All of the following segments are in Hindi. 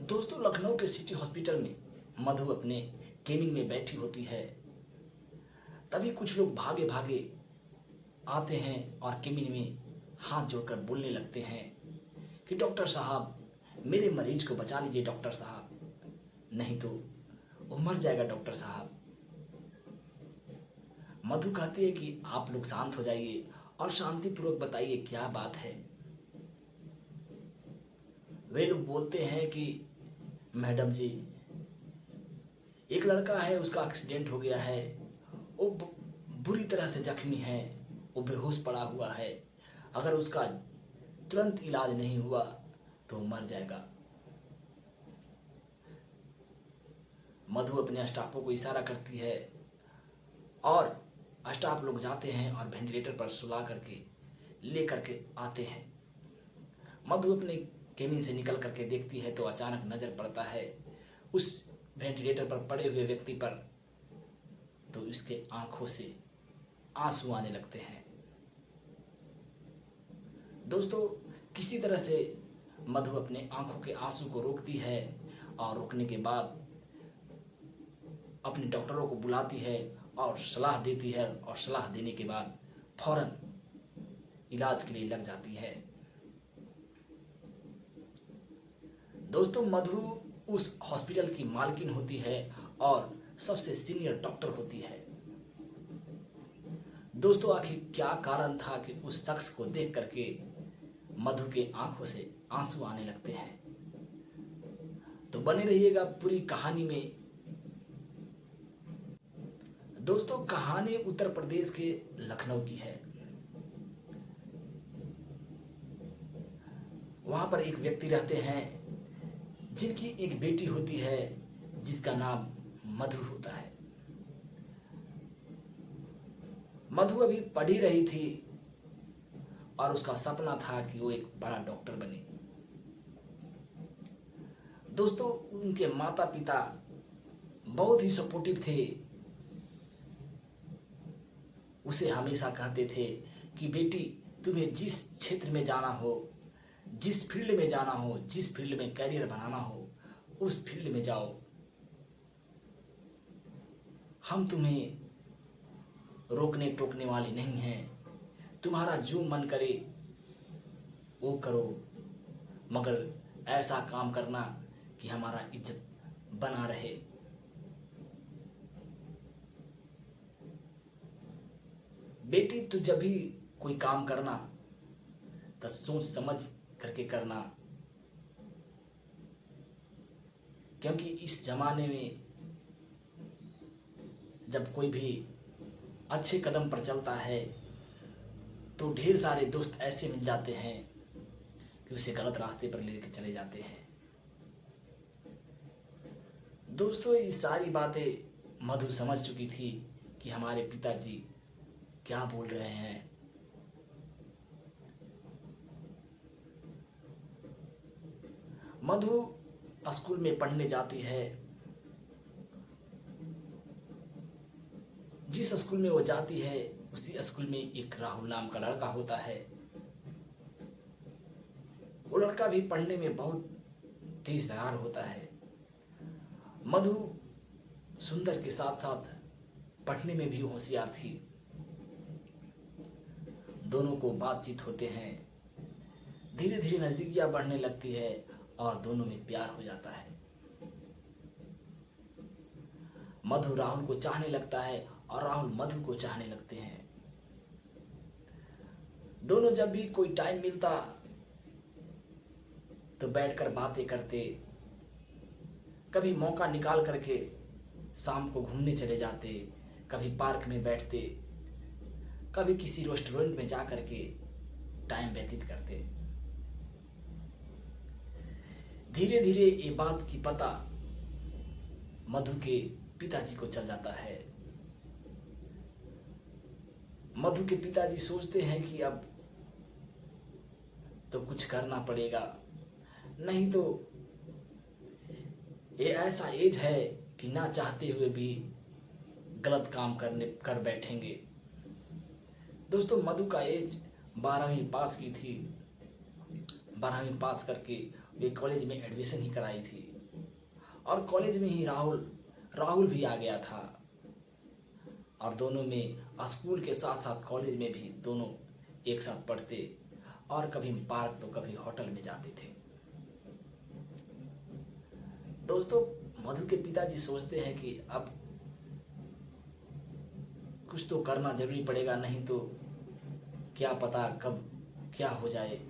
दोस्तों, लखनऊ के सिटी हॉस्पिटल में मधु अपने केबिन में बैठी होती है। तभी कुछ लोग भागे भागे आते हैं और केबिन में हाथ जोड़कर बोलने लगते हैं कि डॉक्टर साहब, मेरे मरीज को बचा लीजिए डॉक्टर साहब, नहीं तो वो मर जाएगा डॉक्टर साहब। मधु कहती है कि आप लोग शांत हो जाइए और शांतिपूर्वक बताइए क्या बात है। वे लोग बोलते हैं कि मैडम जी, एक लड़का है, उसका एक्सीडेंट हो गया है, वो बुरी तरह से जख्मी है, वो बेहोश पड़ा हुआ है, अगर उसका तुरंत इलाज नहीं हुआ तो वो मर जाएगा। मधु अपने स्टाफों को इशारा करती है और स्टाफ लोग जाते हैं और वेंटिलेटर पर सुला करके ले करके आते हैं। मधु अपने केबिन से निकल करके देखती है तो अचानक नजर पड़ता है उस वेंटिलेटर पर पड़े हुए व्यक्ति पर, तो उसके आंखों से आंसू आने लगते हैं। दोस्तों, किसी तरह से मधु अपने आंखों के आंसू को रोकती है और रोकने के बाद अपने डॉक्टरों को बुलाती है और सलाह देती है और सलाह देने के बाद फौरन इलाज के लिए लग जाती है। दोस्तों, मधु उस हॉस्पिटल की मालकिन होती है और सबसे सीनियर डॉक्टर होती है। दोस्तों, आखिर क्या कारण था कि उस शख्स को देख करके मधु के आंखों से आंसू आने लगते हैं? तो बने रहिएगा पूरी कहानी में। दोस्तों, कहानी उत्तर प्रदेश के लखनऊ की है। वहां पर एक व्यक्ति रहते हैं जिनकी एक बेटी होती है जिसका नाम मधु होता है। मधु अभी पढ़ ही रही थी और उसका सपना था कि वो एक बड़ा डॉक्टर बने। दोस्तों, उनके माता पिता बहुत ही सपोर्टिव थे। उसे हमेशा कहते थे कि बेटी, तुम्हें जिस क्षेत्र में जाना हो, जिस फील्ड में जाना हो, जिस फील्ड में करियर बनाना हो, उस फील्ड में जाओ, हम तुम्हें रोकने टोकने वाले नहीं हैं, तुम्हारा जो मन करे वो करो, मगर ऐसा काम करना कि हमारा इज्जत बना रहे। बेटी, तू जब भी कोई काम करना तो सोच समझ करके करना, क्योंकि इस जमाने में जब कोई भी अच्छे कदम पर चलता है तो ढेर सारे दोस्त ऐसे मिल जाते हैं कि उसे गलत रास्ते पर लेकर चले जाते हैं। दोस्तों, ये सारी बातें मधु समझ चुकी थी कि हमारे पिताजी क्या बोल रहे हैं। मधु स्कूल में पढ़ने जाती है। जिस स्कूल में वो जाती है उसी स्कूल में एक राहुल नाम का लड़का होता है। वो लड़का भी पढ़ने में बहुत तेज तर्रार होता है। मधु सुंदर के साथ साथ पढ़ने में भी होशियार थी। दोनों को बातचीत होते हैं, धीरे धीरे नजदीकियां बढ़ने लगती है और दोनों में प्यार हो जाता है। मधु राहुल को चाहने लगता है और राहुल मधु को चाहने लगते हैं। दोनों जब भी कोई टाइम मिलता तो बैठकर बातें करते, कभी मौका निकाल करके शाम को घूमने चले जाते, कभी पार्क में बैठते, कभी किसी रेस्टोरेंट में जा करके टाइम व्यतीत करते। धीरे धीरे ये बात की पता मधु के पिताजी को चल जाता है। मधु के पिताजी सोचते हैं कि अब तो कुछ करना पड़ेगा, नहीं तो ये ऐसा एज है कि ना चाहते हुए भी गलत काम कर बैठेंगे। दोस्तों, मधु का एज 12वीं पास की थी। 12वीं पास करके वे कॉलेज में एडमिशन ही कराई थी। और कॉलेज में ही राहुल राहुल भी आ गया था और दोनों में स्कूल के साथ साथ कॉलेज में भी दोनों एक साथ पढ़ते और कभी पार्क तो कभी होटल में जाते थे। दोस्तों, मधु के पिताजी सोचते हैं कि अब कुछ तो करना जरूरी पड़ेगा, नहीं तो क्या पता कब क्या हो जाए।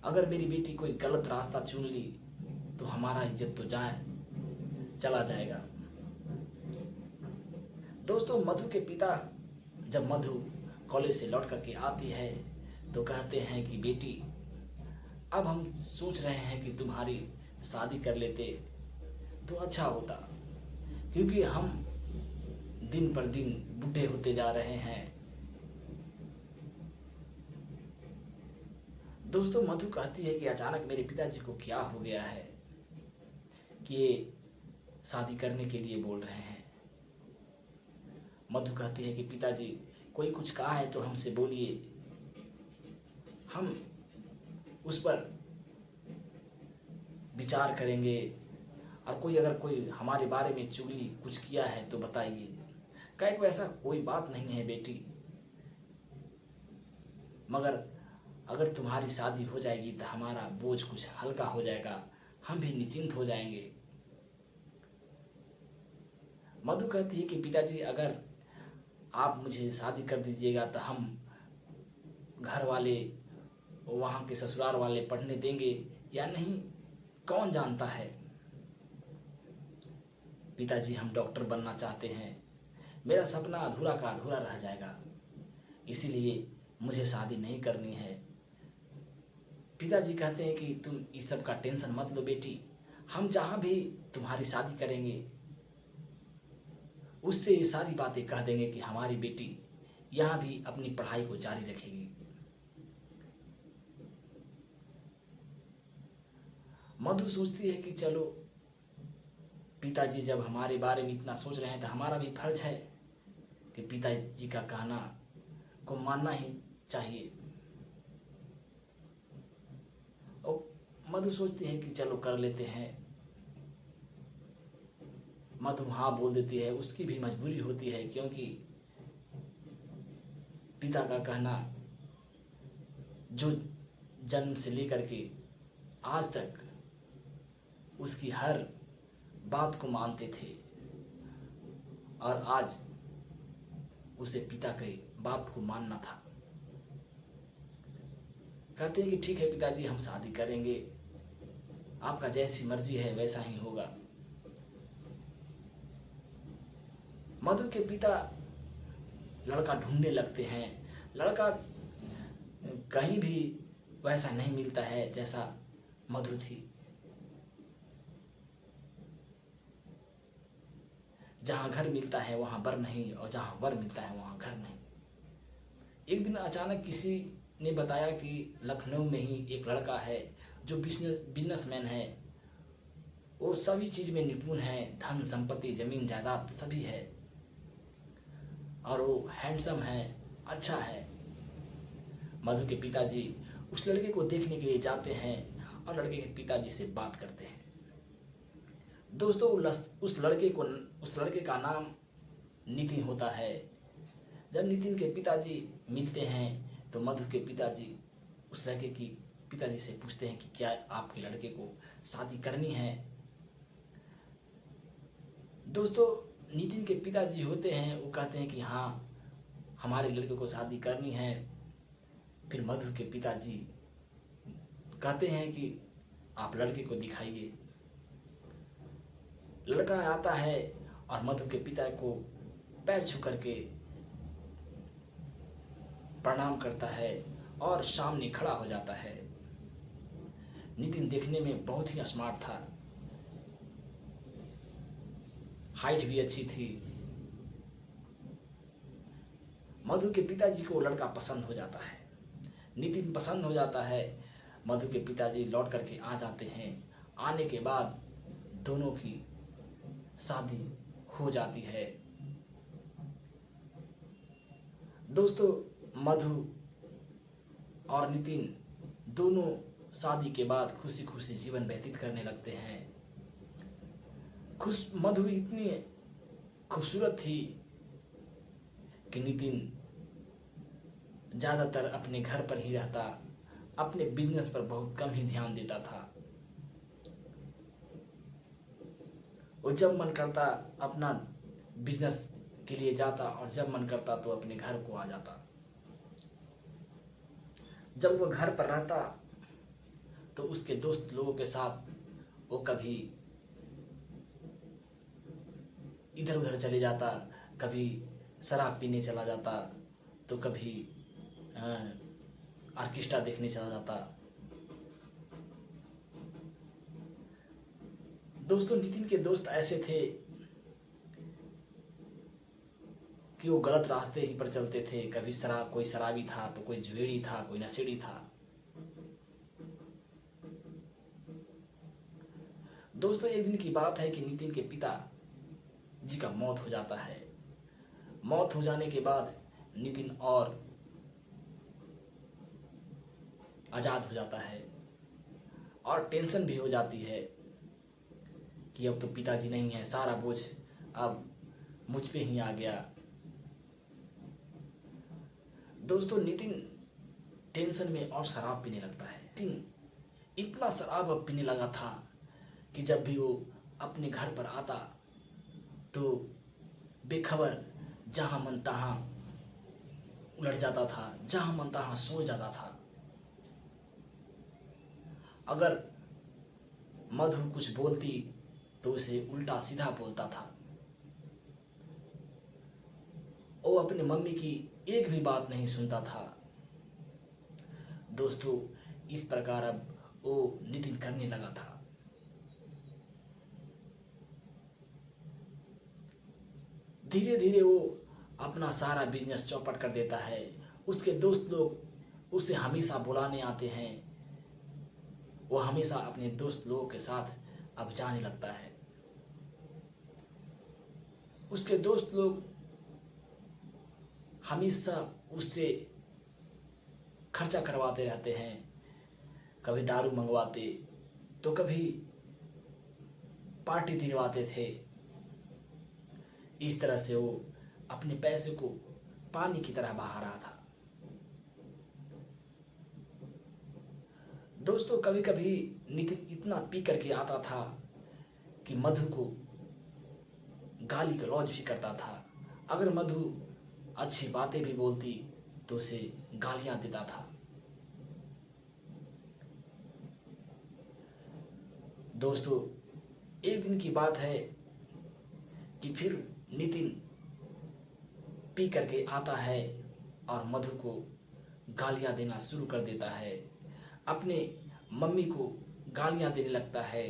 अगर मेरी बेटी कोई गलत रास्ता चुन ली तो हमारा इज्जत तो चला जाएगा। दोस्तों, मधु के पिता जब मधु कॉलेज से लौट करके आती है तो कहते हैं कि बेटी, अब हम सोच रहे हैं कि तुम्हारी शादी कर लेते तो अच्छा होता, क्योंकि हम दिन पर दिन बूढ़े होते जा रहे हैं। दोस्तों, मधु कहती है कि अचानक मेरे पिताजी को क्या हो गया है कि ये शादी करने के लिए बोल रहे हैं। मधु कहती है कि पिताजी, कोई कुछ कहा है तो हमसे बोलिए, हम उस पर विचार करेंगे, और अगर कोई हमारे बारे में चुगली कुछ किया है तो बताइए। कहे को ऐसा कोई बात नहीं है बेटी, मगर अगर तुम्हारी शादी हो जाएगी तो हमारा बोझ कुछ हल्का हो जाएगा, हम भी निश्चिंत हो जाएंगे। मधु कहती है कि पिताजी, अगर आप मुझे शादी कर दीजिएगा तो हम घर वाले, वहाँ के ससुराल वाले पढ़ने देंगे या नहीं, कौन जानता है। पिताजी, हम डॉक्टर बनना चाहते हैं, मेरा सपना अधूरा का अधूरा रह जाएगा, इसीलिए मुझे शादी नहीं करनी है। पिताजी कहते हैं कि तुम इस सब का टेंशन मत लो बेटी, हम जहाँ भी तुम्हारी शादी करेंगे उससे ये सारी बातें कह देंगे कि हमारी बेटी यहाँ भी अपनी पढ़ाई को जारी रखेगी। मधु सोचती है कि चलो, पिताजी जब हमारे बारे में इतना सोच रहे हैं तो हमारा भी फर्ज है कि पिताजी का कहना को मानना ही चाहिए। और मधु सोचती है कि चलो कर लेते हैं। मधु हाँ बोल देती है, उसकी भी मजबूरी होती है, क्योंकि पिता का कहना जो जन्म से लेकर के आज तक उसकी हर बात को मानते थे, और आज उसे पिता के बात को मानना था। कहते हैं कि ठीक है पिताजी, हम शादी करेंगे, आपका जैसी मर्जी है वैसा ही होगा। मधु के पिता लड़का ढूंढने लगते हैं। लड़का कहीं भी वैसा नहीं मिलता है जैसा मधु थी। जहां घर मिलता है वहां वर नहीं, और जहां वर मिलता है वहां घर नहीं। एक दिन अचानक किसी ने बताया कि लखनऊ में ही एक लड़का है जो बिजनेसमैन है, वो सभी चीज में निपुण है, धन संपत्ति जमीन जायदाद सभी है, और वो हैंडसम है, अच्छा है। मधु के पिताजी उस लड़के को देखने के लिए जाते हैं और लड़के के पिताजी से बात करते हैं। दोस्तों, उस लड़के का नाम नितिन होता है। जब नितिन के पिताजी मिलते हैं तो मधु के पिताजी उस लड़के की पिताजी से पूछते हैं कि क्या आपके लड़के को शादी करनी है। दोस्तों, नितिन के पिताजी होते हैं, वो कहते हैं कि हाँ, हमारे लड़के को शादी करनी है। फिर मधु के पिताजी कहते हैं कि आप लड़के को दिखाइए। लड़का आता है और मधु के पिता को पैर छू करके प्रणाम करता है और सामने खड़ा हो जाता है। नितिन देखने में बहुत ही स्मार्ट था, हाइट भी अच्छी थी। मधु के पिताजी को लड़का पसंद हो जाता है, नितिन पसंद हो जाता है। मधु के पिताजी लौट करके आ जाते हैं। आने के बाद दोनों की शादी हो जाती है। दोस्तों, मधु और नितिन दोनों शादी के बाद खुशी खुशी जीवन व्यतीत करने लगते हैं। मधु इतनी खूबसूरत थी कि नितिन ज़्यादातर अपने घर पर ही रहता, अपने बिजनेस पर बहुत कम ही ध्यान देता था। वो जब मन करता अपना बिजनेस के लिए जाता और जब मन करता तो अपने घर को आ जाता। जब वो घर पर रहता तो उसके दोस्त लोगों के साथ वो कभी इधर उधर चले जाता, कभी शराब पीने चला जाता, तो कभी ऑर्केस्ट्रा देखने चला जाता। दोस्तों, नितिन के दोस्त ऐसे थे कि वो गलत रास्ते ही पर चलते थे। कभी कोई शराबी था तो कोई जुएड़ी था, कोई नशेड़ी था। दोस्तों, एक दिन की बात है कि नितिन के पिता जी का मौत हो जाता है। मौत हो जाने के बाद नितिन और आजाद हो जाता है और टेंशन भी हो जाती है कि अब तो पिताजी नहीं है, सारा बोझ अब मुझ पे ही आ गया। दोस्तों, नितिन टेंशन में और शराब पीने लगता है। नितिन इतना शराब अब पीने लगा था कि जब भी वो अपने घर पर आता तो बेखबर जहां मन तहां उलट जाता था, जहां मन तहां सो जाता था। अगर मधु कुछ बोलती तो उसे उल्टा सीधा बोलता था। वो अपनी मम्मी की एक भी बात नहीं सुनता था। दोस्तों, इस प्रकार अब वो नितिन करने लगा था। धीरे धीरे वो अपना सारा बिजनेस चौपट कर देता है। उसके दोस्त लोग उसे हमेशा बुलाने आते हैं। वो हमेशा अपने दोस्त लोगों के साथ अब जाने लगता है। उसके दोस्त लोग हमेशा उससे खर्चा करवाते रहते हैं। कभी दारू मंगवाते तो कभी पार्टी दिलवाते थे। इस तरह से वो अपने पैसे को पानी की तरह बहा रहा था। दोस्तों, कभी कभी नितिन इतना पी करके आता था कि मधु को गाली गलौज भी करता था। अगर मधु अच्छी बातें भी बोलती तो उसे गालियां देता था। दोस्तों, एक दिन की बात है कि फिर नितिन पी करके आता है और मधु को गालियां देना शुरू कर देता है। अपने मम्मी को गालियां देने लगता है।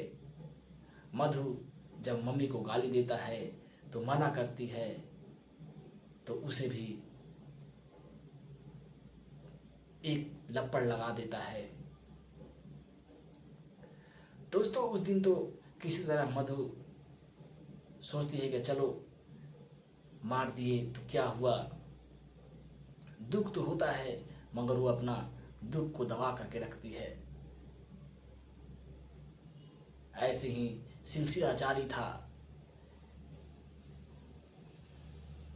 मधु जब मम्मी को गाली देता है तो मना करती है तो उसे भी एक लपड़ लगा देता है। दोस्तों, उस दिन तो किसी तरह मधु सोचती है कि चलो मार दिए तो क्या हुआ, दुख तो होता है, मगर वो अपना दुख को दबा करके रखती है। ऐसे ही सिलसिला जारी था।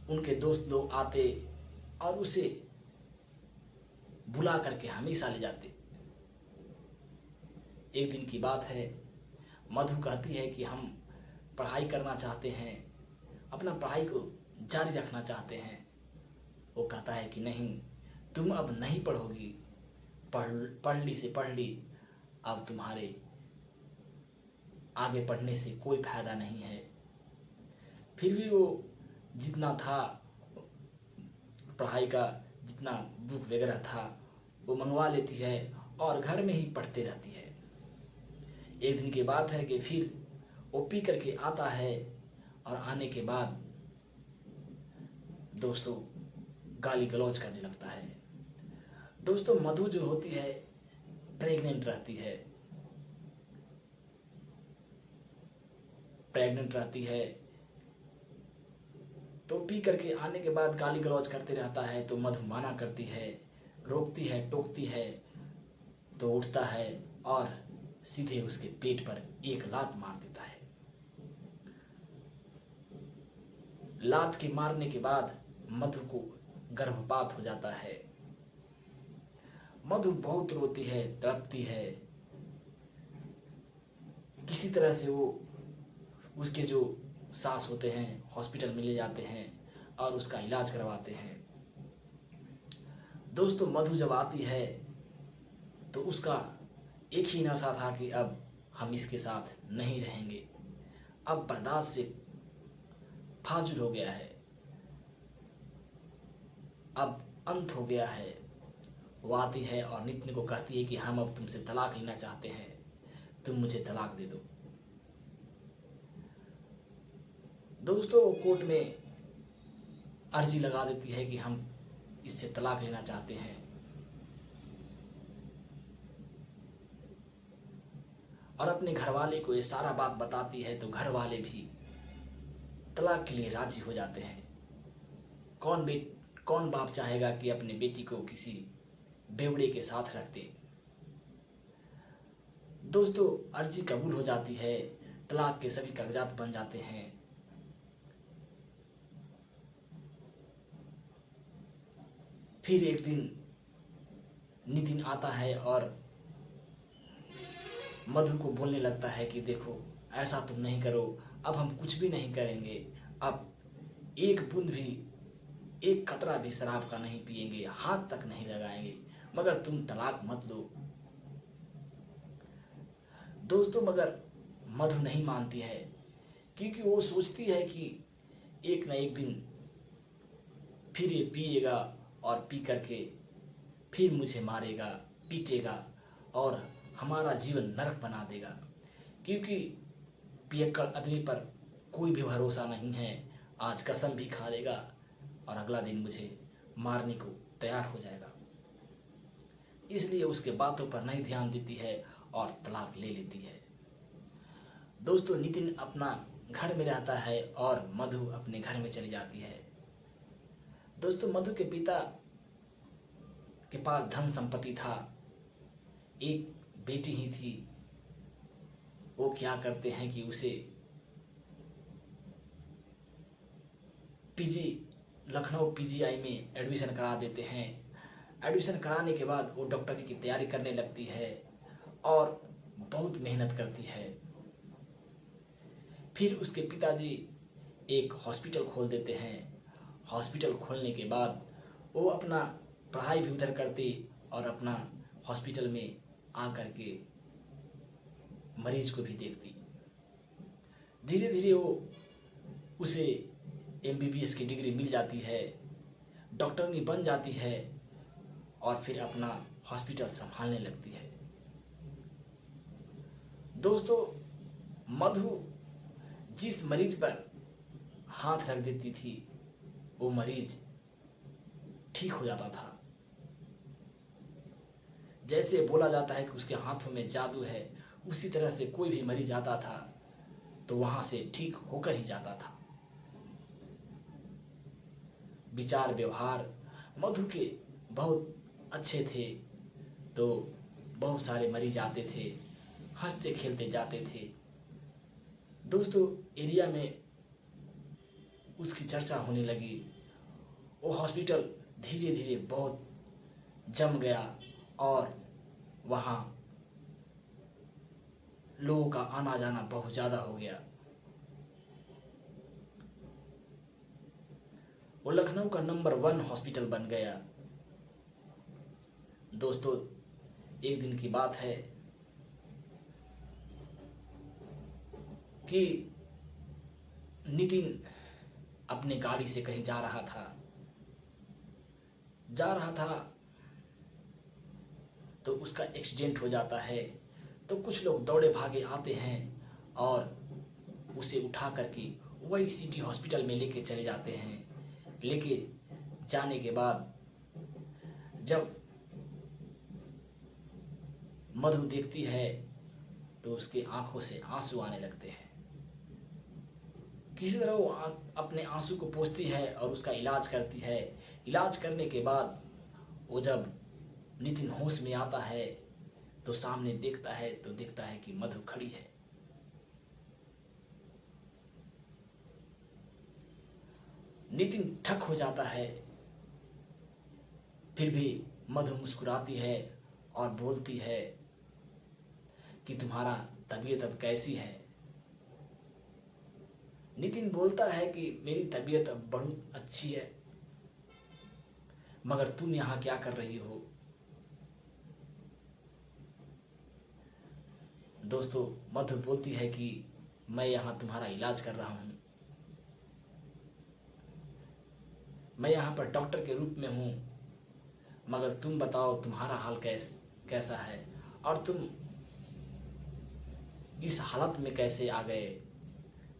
उनके दोस्त लोग आते और उसे बुला करके हमेशा ले जाते। एक दिन की बात है, मधु कहती है कि हम पढ़ाई करना चाहते हैं, अपना पढ़ाई को जारी रखना चाहते हैं। वो कहता है कि नहीं, तुम अब नहीं पढ़ोगी, पढ़ ली, अब तुम्हारे आगे पढ़ने से कोई फायदा नहीं है। फिर भी वो जितना था पढ़ाई का, जितना बुक वगैरह था वो मंगवा लेती है और घर में ही पढ़ते रहती है। एक दिन की बात है कि फिर वो पी करके आता है और आने के बाद दोस्तों गाली गलौज करने लगता है। दोस्तों, मधु जो होती है प्रेग्नेंट रहती है तो पी करके आने के बाद गाली गलौज करते रहता है। तो मधु माना करती है, रोकती है, टोकती है, तो उठता है और सीधे उसके पेट पर एक लात मार देता है। लात के मारने के बाद मधु को गर्भपात हो जाता है। मधु बहुत रोती है, तड़पती है। किसी तरह से वो उसके जो सास होते हैं हॉस्पिटल में ले जाते हैं और उसका इलाज करवाते हैं। दोस्तों, मधु जब आती है तो उसका एक ही नशा था कि अब हम इसके साथ नहीं रहेंगे, अब बर्दाश्त से फाजुल हो गया है, अब अंत हो गया है। वो आती है और नितिन को कहती है कि हम अब तुमसे तलाक लेना चाहते हैं, तुम मुझे तलाक दे दो। दोस्तों, वो कोर्ट में अर्जी लगा देती है कि हम इससे तलाक लेना चाहते हैं। और अपने घर वाले को ये सारा बात बताती है तो घर वाले भी तलाक के लिए राजी हो जाते हैं। कौन बाप चाहेगा कि अपने बेटी को किसी बेवड़े के साथ रख दे। दोस्तों, अर्जी कबूल हो जाती है, तलाक के सभी कागजात बन जाते हैं। फिर एक दिन नितिन आता है और मधु को बोलने लगता है कि देखो, ऐसा तुम नहीं करो, अब हम कुछ भी नहीं करेंगे, अब एक बूंद भी, एक कतरा भी शराब का नहीं पिएंगे, हाथ तक नहीं लगाएंगे, मगर तुम तलाक मत लो। दोस्तों, मगर मधु नहीं मानती है, क्योंकि वो सोचती है कि एक ना एक दिन फिर ये पिएगा और पी करके फिर मुझे मारेगा, पीटेगा और हमारा जीवन नरक बना देगा। क्योंकि पियक्कड़ आदमी पर कोई भी भरोसा नहीं है, आज कसम भी खा लेगा और अगला दिन मुझे मारने को तैयार हो जाएगा। इसलिए उसके बातों पर नहीं ध्यान देती है और तलाक ले लेती है। दोस्तों, नितिन अपना घर में रहता है और मधु अपने घर में चली जाती है। दोस्तों, मधु के पिता के पास धन संपत्ति था, एक बेटी ही थी। वो क्या करते हैं कि उसे लखनऊ पीजीआई में एडमिशन करा देते हैं। एडमिशन कराने के बाद वो डॉक्टरी की तैयारी करने लगती है और बहुत मेहनत करती है। फिर उसके पिताजी एक हॉस्पिटल खोल देते हैं। हॉस्पिटल खोलने के बाद वो अपना पढ़ाई भी उधर करती और अपना हॉस्पिटल में आकर के मरीज को भी देखती। धीरे धीरे वो उसे MBBS की डिग्री मिल जाती है, डॉक्टरनी बन जाती है और फिर अपना हॉस्पिटल संभालने लगती है। दोस्तों, मधु जिस मरीज पर हाथ रख देती थी वो मरीज ठीक हो जाता था। जैसे बोला जाता है कि उसके हाथों में जादू है, उसी तरह से कोई भी मरीज आता था तो वहां से ठीक होकर ही जाता था। विचार व्यवहार मधु के बहुत अच्छे थे, तो बहुत सारे मरीज आते थे, हंसते खेलते जाते थे। दोस्तों, एरिया में उसकी चर्चा होने लगी। वो हॉस्पिटल धीरे धीरे बहुत जम गया और वहाँ लोगों का आना जाना बहुत ज़्यादा हो गया। वो लखनऊ का नंबर 1 हॉस्पिटल बन गया। दोस्तों, एक दिन की बात है कि नितिन अपने गाड़ी से कहीं जा रहा था तो उसका एक्सीडेंट हो जाता है। तो कुछ लोग दौड़े भागे आते हैं और उसे उठा करके वही सिटी हॉस्पिटल में लेके चले जाते हैं। लेके जाने के बाद जब मधु देखती है तो उसके आंखों से आंसू आने लगते हैं। किसी तरह वो अपने आंसू को पोंछती है और उसका इलाज करती है। इलाज करने के बाद वो जब नितिन होश में आता है तो सामने देखता है तो देखता है कि मधु खड़ी है। नितिन ठक हो जाता है, फिर भी मधु मुस्कुराती है और बोलती है कि तुम्हारा तबीयत अब कैसी है। नितिन बोलता है कि मेरी तबीयत अब बहुत अच्छी है, मगर तुम यहाँ क्या कर रही हो। दोस्तों, मधु बोलती है कि मैं यहाँ तुम्हारा इलाज कर रहा हूँ, मैं यहाँ पर डॉक्टर के रूप में हूँ, मगर तुम बताओ तुम्हारा हाल कैसा है और तुम इस हालत में कैसे आ गए,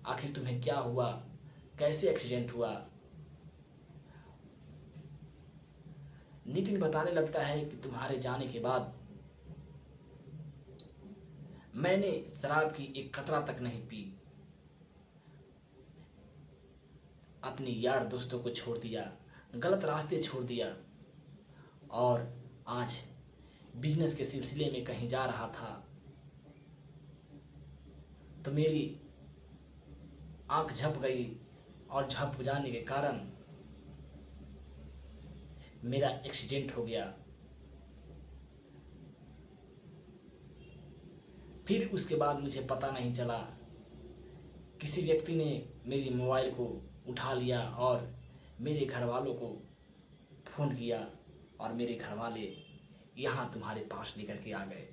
आखिर तुम्हें क्या हुआ, कैसे एक्सीडेंट हुआ। नितिन बताने लगता है कि तुम्हारे जाने के बाद मैंने शराब की एक कतरा तक नहीं पी, अपने यार दोस्तों को छोड़ दिया, गलत रास्ते छोड़ दिया और आज बिजनेस के सिलसिले में कहीं जा रहा था तो मेरी आंख झप गई और झप जाने के कारण मेरा एक्सीडेंट हो गया। फिर उसके बाद मुझे पता नहीं चला, किसी व्यक्ति ने मेरी मोबाइल को उठा लिया और मेरे घर वालों को फ़ोन किया और मेरे घर वाले यहाँ तुम्हारे पास लेकर के आ गए।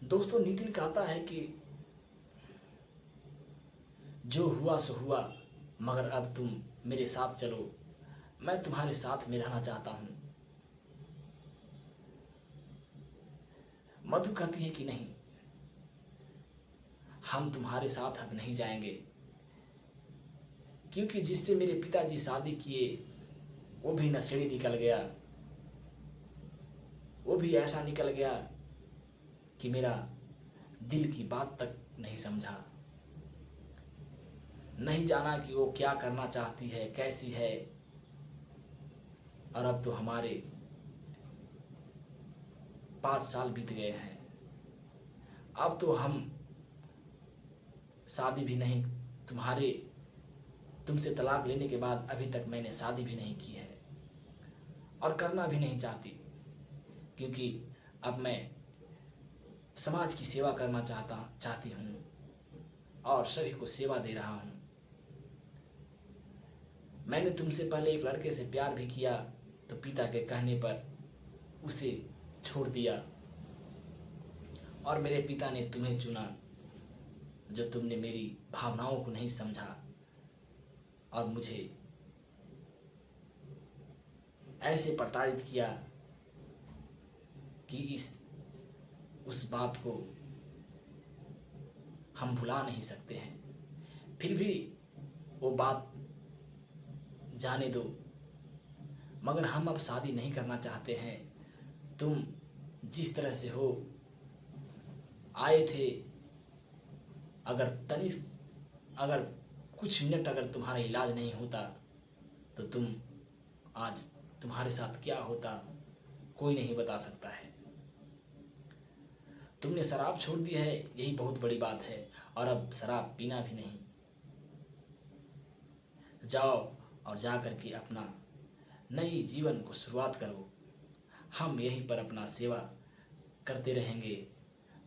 दोस्तों, नितिन कहता है कि जो हुआ सो हुआ, मगर अब तुम मेरे साथ चलो, मैं तुम्हारे साथ में रहना चाहता हूँ। मधु कहती है कि नहीं, हम तुम्हारे साथ अब नहीं जाएंगे, क्योंकि जिससे मेरे पिताजी शादी किए वो भी नशेड़ी निकल गया, वो भी ऐसा निकल गया कि मेरा दिल की बात तक नहीं समझा, नहीं जाना कि वो क्या करना चाहती है, कैसी है। और अब तो हमारे 5 साल बीत गए हैं, अब तो हम शादी भी नहीं, तुमसे तलाक लेने के बाद अभी तक मैंने शादी भी नहीं की है और करना भी नहीं चाहती, क्योंकि अब मैं समाज की सेवा करना चाहती हूँ और सभी को सेवा दे रहा हूँ। मैंने तुमसे पहले एक लड़के से प्यार भी किया तो पिता के कहने पर उसे छोड़ दिया और मेरे पिता ने तुम्हें चुना, जो तुमने मेरी भावनाओं को नहीं समझा और मुझे ऐसे प्रताड़ित किया कि उस बात को हम भुला नहीं सकते हैं। फिर भी वो बात जाने दो, मगर हम अब शादी नहीं करना चाहते हैं। तुम जिस तरह से हो आए थे, अगर कुछ मिनट अगर तुम्हारा इलाज नहीं होता तो आज तुम्हारे साथ क्या होता कोई नहीं बता सकता है। तुमने शराब छोड़ दी है, यही बहुत बड़ी बात है, और अब शराब पीना भी नहीं। जाओ और जा करके अपना नई जीवन को शुरुआत करो। हम यहीं पर अपना सेवा करते रहेंगे,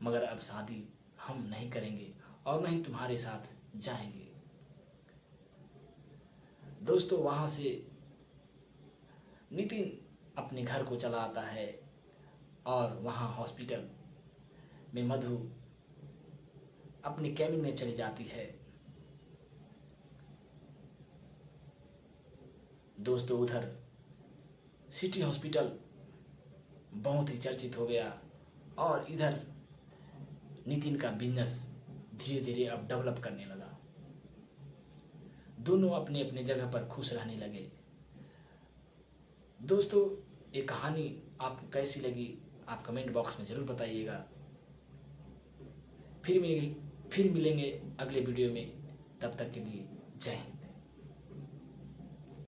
मगर अब शादी हम नहीं करेंगे और नहीं तुम्हारे साथ जाएंगे। दोस्तों, वहाँ से नितिन अपने घर को चला आता है और वहाँ हॉस्पिटल में मधु अपने कैबिन में चली जाती है। दोस्तों, उधर सिटी हॉस्पिटल बहुत ही चर्चित हो गया और इधर नितिन का बिजनेस धीरे धीरे अब डेवलप करने लगा। दोनों अपने अपने जगह पर खुश रहने लगे। दोस्तों, ये कहानी आपको कैसी लगी आप कमेंट बॉक्स में ज़रूर बताइएगा। फिर मिलेंगे अगले वीडियो में, तब तक के लिए जय हिंद।